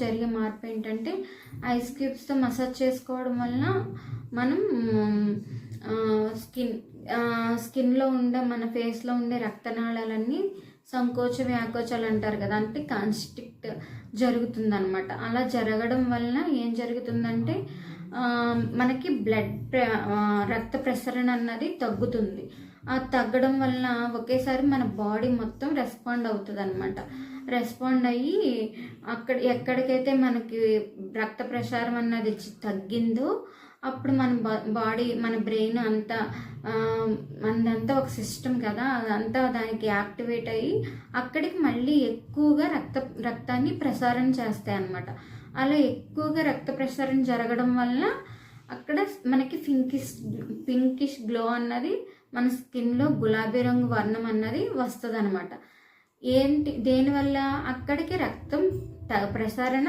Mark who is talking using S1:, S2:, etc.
S1: జరిగే మార్పు ఏంటంటే ఐస్ క్యూబ్స్తో మసాజ్ చేసుకోవడం వలన మనం స్కిన్లో ఉండే మన ఫేస్లో ఉండే రక్తనాళాలన్నీ సంకోచ వ్యాకోచాలు అంటారు కదా, అంటే కాన్స్ట్రిక్ట్ జరుగుతుంది అనమాట. అలా జరగడం వలన ఏం జరుగుతుందంటే మనకి రక్త ప్రసరణ అన్నది తగ్గుతుంది. ఆ తగ్గడం వలన ఒకేసారి మన బాడీ మొత్తం రెస్పాండ్ అవుతుంది అనమాట. రెస్పాండ్ అయ్యి ఎక్కడికైతే మనకి రక్త ప్రసారం అన్నది తగ్గిందో అప్పుడు మన బాడీ, మన బ్రెయిన్ అంతా ఒక సిస్టమ్ కదా, అదంతా దానికి యాక్టివేట్ అయ్యి అక్కడికి మళ్ళీ ఎక్కువగా రక్తాన్ని ప్రసారం చేస్తాయి అన్నమాట. అలా ఎక్కువగా రక్త ప్రసారం జరగడం వల్ల అక్కడ మనకి పింకిష్ గ్లో అన్నది మన స్కిన్లో గులాబీ రంగు వర్ణం అన్నది వస్తుంది అనమాట. దేనివల్ల అక్కడికి రక్తం ప్రసారణ